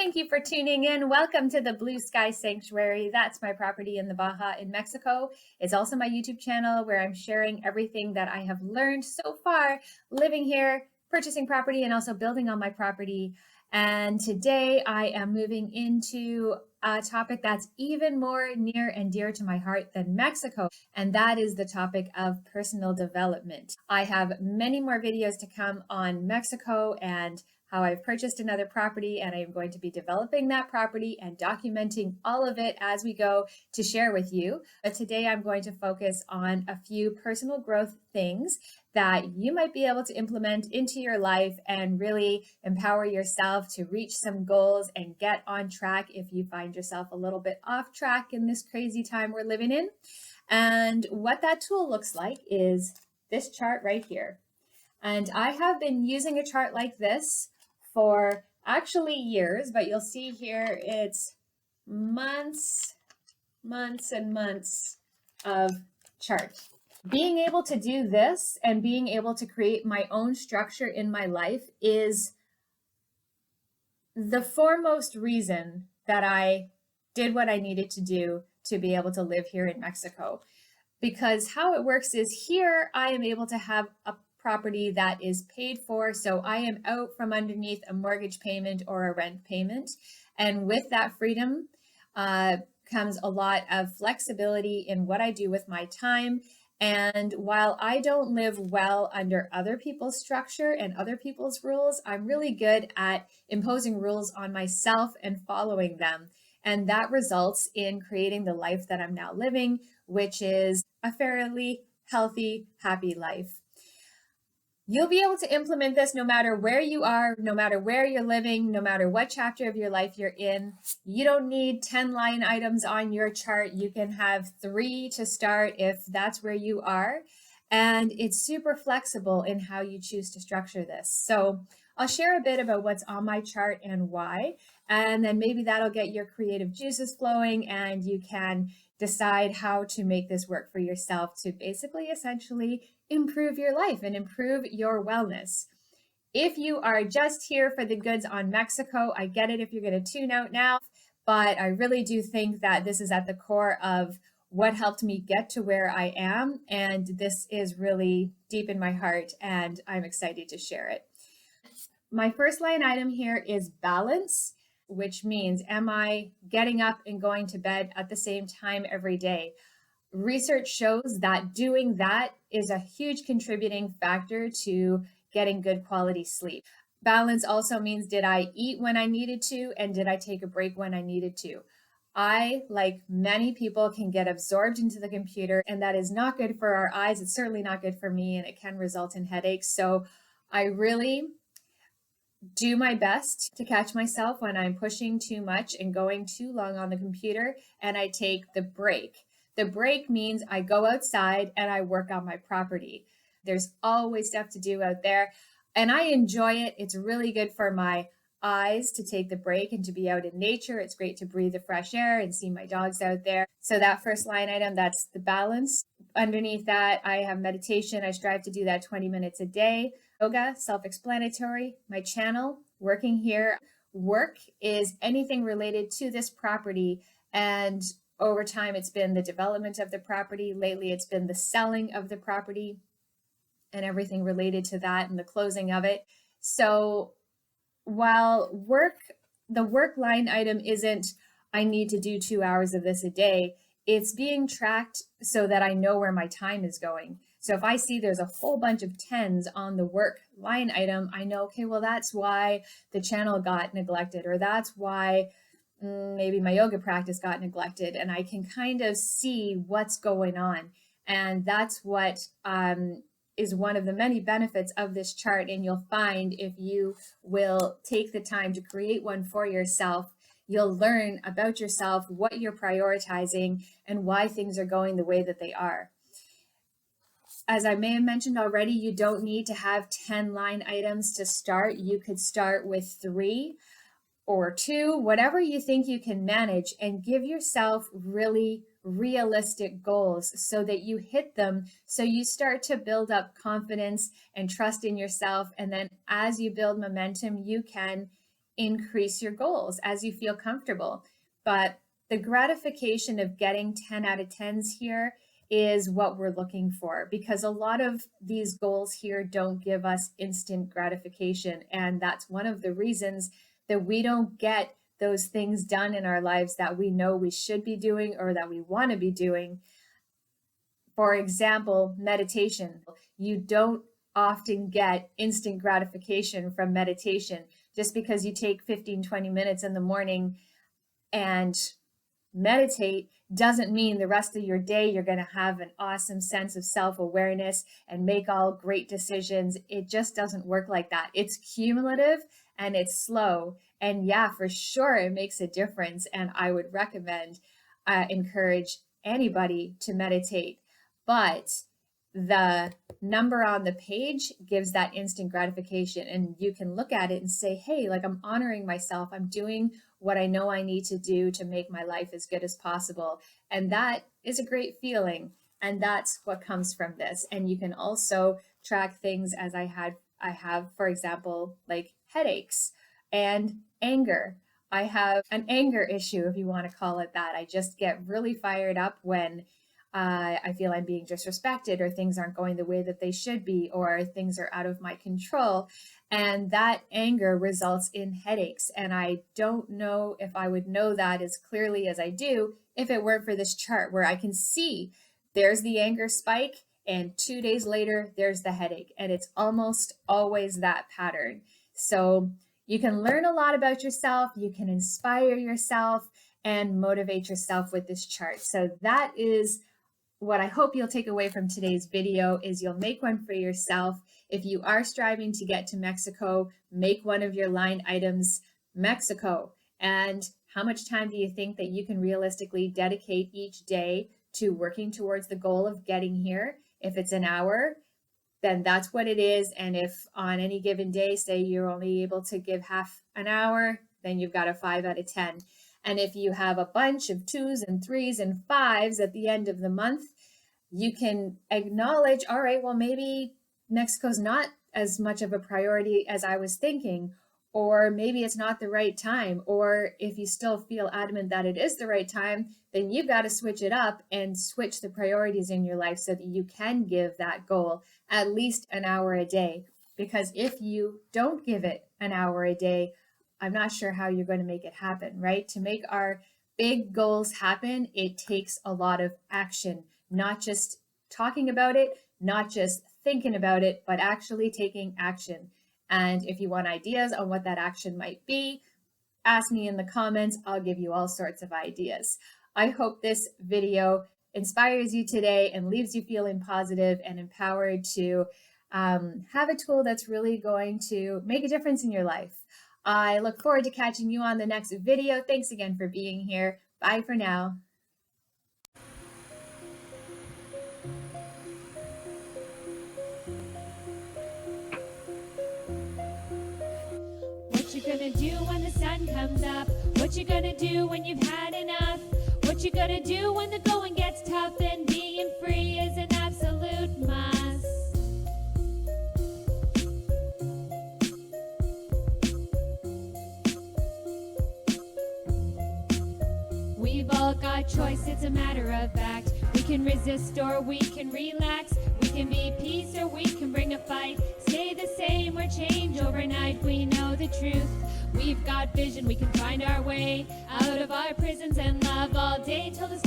Thank you for tuning in. Welcome to the Blue Sky Sanctuary. That's my property in the Baja in Mexico. It's also my YouTube channel where I'm sharing everything that I have learned so far living here, purchasing property, and also building on my property. And today I am moving into a topic that's even more near and dear to my heart than Mexico, and that is the topic of personal development. I have many more videos to come on Mexico and how I've purchased another property, and I'm going to be developing that property and documenting all of it as we go to share with you. But today I'm going to focus on a few personal growth things that you might be able to implement into your life and really empower yourself to reach some goals and get on track if you find yourself a little bit off track in this crazy time we're living in. And what that tool looks like is this chart right here. And I have been using a chart like this for actually years, but you'll see here it's months and months of chart. Being able to do this and being able to create my own structure in my life is the foremost reason that I did what I needed to do to be able to live here in Mexico. Because how it works is here I am able to have a property that is paid for. So I am out from underneath a mortgage payment or a rent payment. And with that freedom comes a lot of flexibility in what I do with my time. And while I don't live well under other people's structure and other people's rules, I'm really good at imposing rules on myself and following them. And that results in creating the life that I'm now living, which is a fairly healthy, happy life. You'll be able to implement this no matter where you are, no matter where you're living, no matter what chapter of your life you're in. You don't need 10 line items on your chart. You can have 3 to start if that's where you are. And it's super flexible in how you choose to structure this. So I'll share a bit about what's on my chart and why, and then maybe that'll get your creative juices flowing and you can decide how to make this work for yourself to basically essentially improve your life and improve your wellness. If you are just here for the goods on Mexico, I get it if you're going to tune out now, but I really do think that this is at the core of what helped me get to where I am, and this is really deep in my heart, and I'm excited to share it. My first line item here is balance, which means, am I getting up and going to bed at the same time every day? Research shows that doing that is a huge contributing factor to getting good quality sleep. Balance also means, did I eat when I needed to, and did I take a break when I needed to? I, like many people, can get absorbed into the computer, and that is not good for our eyes. It's certainly not good for me, and it can result in headaches. So I really do my best to catch myself when I'm pushing too much and going too long on the computer, and I take the break. The break means I go outside and I work on my property. There's always stuff to do out there, and I enjoy it. It's really good for my eyes to take the break and to be out in nature. It's great to breathe the fresh air and see my dogs out there. So that first line item, that's the balance. Underneath that, I have meditation. I strive to do that 20 minutes a day. Yoga, self-explanatory. My channel, working here. Work is anything related to this property, and over time, it's been the development of the property. Lately, it's been the selling of the property and everything related to that and the closing of it. So while the work line item isn't, I need to do 2 hours of this a day, it's being tracked so that I know where my time is going. So if I see there's a whole bunch of 10s on the work line item, I know, okay, well, that's why the channel got neglected, or that's why maybe my yoga practice got neglected, and I can kind of see what's going on. And that's what is one of the many benefits of this chart. And you'll find if you will take the time to create one for yourself, you'll learn about yourself, what you're prioritizing, and why things are going the way that they are. As I may have mentioned already, you don't need to have 10 line items to start. You could start with 3 or 2, whatever you think you can manage, and give yourself really realistic goals so that you hit them, so you start to build up confidence and trust in yourself. And then as you build momentum, you can increase your goals as you feel comfortable. But the gratification of getting 10 out of 10s here is what we're looking for, because a lot of these goals here don't give us instant gratification. And that's one of the reasons that we don't get those things done in our lives that we know we should be doing or that we want to be doing. For example, meditation. You don't often get instant gratification from meditation. Just because you take 15-20 minutes in the morning and meditate doesn't mean the rest of your day you're going to have an awesome sense of self-awareness and make all great decisions. It just doesn't work like that. It's cumulative and it's slow. And yeah, for sure, it makes a difference. And I would recommend, encourage anybody to meditate. But the number on the page gives that instant gratification. And you can look at it and say, hey, like, I'm honoring myself. I'm doing what I know I need to do to make my life as good as possible. And that is a great feeling. And that's what comes from this. And you can also track things as I have, for example, like headaches and anger. I have an anger issue, if you want to call it that. I just get really fired up when I feel I'm being disrespected, or things aren't going the way that they should be, or things are out of my control. And that anger results in headaches. And I don't know if I would know that as clearly as I do if it weren't for this chart, where I can see there's the anger spike and 2 days later, there's the headache. And it's almost always that pattern. So you can learn a lot about yourself. You can inspire yourself and motivate yourself with this chart. So that is what I hope you'll take away from today's video, is you'll make one for yourself. If you are striving to get to Mexico, make one of your line items Mexico. And how much time do you think that you can realistically dedicate each day to working towards the goal of getting here? If it's an hour, then that's what it is. And if on any given day, say you're only able to give half an hour, then you've got a 5 out of 10. And if you have a bunch of 2s and 3s and 5s at the end of the month, you can acknowledge, all right, well, maybe Mexico's not as much of a priority as I was thinking, or maybe it's not the right time. Or if you still feel adamant that it is the right time, then you've got to switch it up and switch the priorities in your life so that you can give that goal at least an hour a day. Because if you don't give it an hour a day, I'm not sure how you're going to make it happen, right? To make our big goals happen, it takes a lot of action, not just talking about it, not just thinking about it, but actually taking action. And if you want ideas on what that action might be, ask me in the comments. I'll give you all sorts of ideas. I hope this video inspires you today and leaves you feeling positive and empowered to have a tool that's really going to make a difference in your life. I look forward to catching you on the next video. Thanks again for being here. Bye for now. What you gonna do when the sun comes up? What you gonna do when you've had enough? What you gonna do when the going gets tough? Then being free is an absolute must. We've all got choice, it's a matter of fact. We can resist or we can relax. We can be peace or we can bring a fight. Stay the same or change overnight. We know the truth. We've got vision, we can find our way out of our prisons and love all day till the